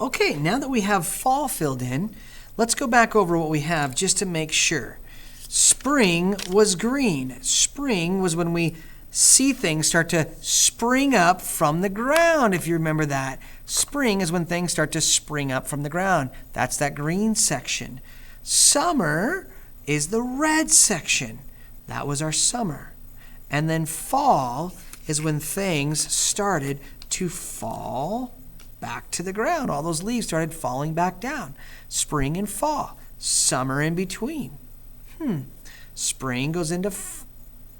Okay, now that we have fall filled in, let's go back over what we have just to make sure. Spring was green. Spring was when we see things start to spring up from the ground, if you remember that. Spring is when things start to spring up from the ground. That's that green section. Summer is the red section. That was our summer. And then fall is when things started to fall back to the ground. All those leaves started falling back down. Spring and fall. Summer in between. Spring goes into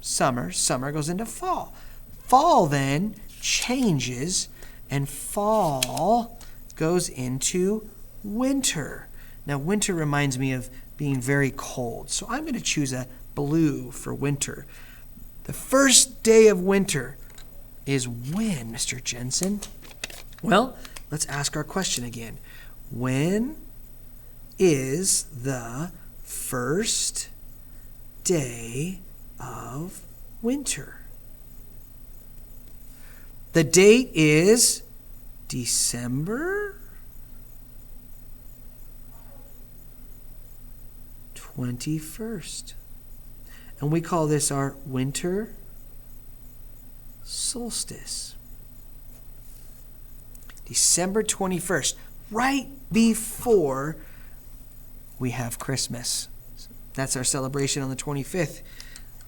summer. Summer goes into fall. Fall then changes, and fall goes into winter. Now, winter reminds me of being very cold, so I'm going to choose a blue for winter. The first day of winter is when, Mr. Jensen? Well, let's ask our question again. When is the first day of winter? The date is December 21st. And we call this our winter solstice. December 21st, right before we have Christmas. That's our celebration on the 25th.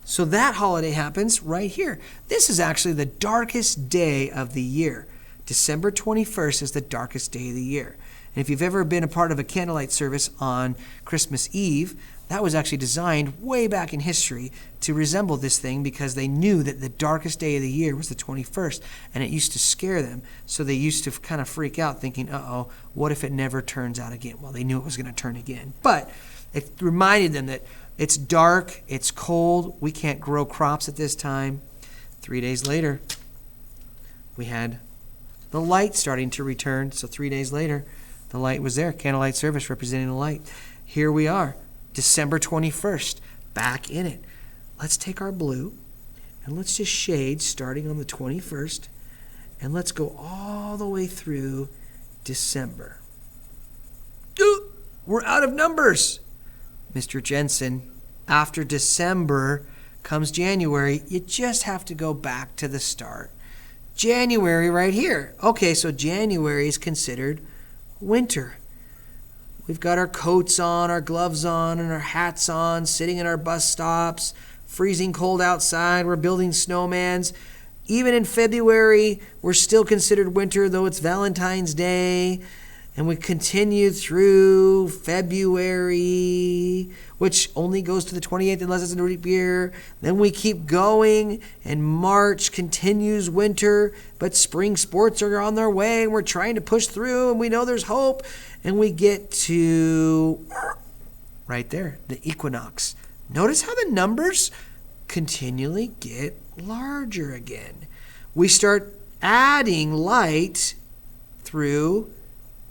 So that holiday happens right here. This is actually the darkest day of the year. December 21st is the darkest day of the year. And if you've ever been a part of a candlelight service on Christmas Eve, that was actually designed way back in history to resemble this thing because they knew that the darkest day of the year was the 21st, and it used to scare them. So they used to kind of freak out thinking, uh-oh, what if it never turns out again? Well, they knew it was going to turn again. But it reminded them that it's dark, it's cold, we can't grow crops at this time. 3 days later, we had the light starting to return. So 3 days later, the light was there, candlelight service representing the light. Here we are, December 21st, back in it. Let's take our blue and let's just shade starting on the 21st, and let's go all the way through December. We're out of numbers. Mr. Jensen, after December comes January. You just have to go back to the start. January right here. Okay, so January is considered winter. We've got our coats on, our gloves on, and our hats on, sitting in our bus stops, freezing cold outside. We're building snowmans. Even in February, we're still considered winter, though it's Valentine's Day. And we continue through February, which only goes to the 28th unless it's a leap year. Then we keep going, and March continues winter, but spring sports are on their way, and we're trying to push through, and we know there's hope. And we get to right there, the equinox. Notice how the numbers continually get larger again. We start adding light through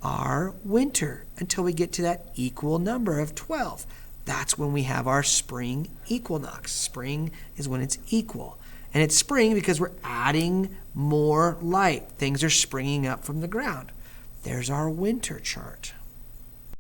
our winter until we get to that equal number of 12. That's when we have our spring equinox. Spring is when it's equal. And it's spring because we're adding more light. Things are springing up from the ground. There's our winter chart.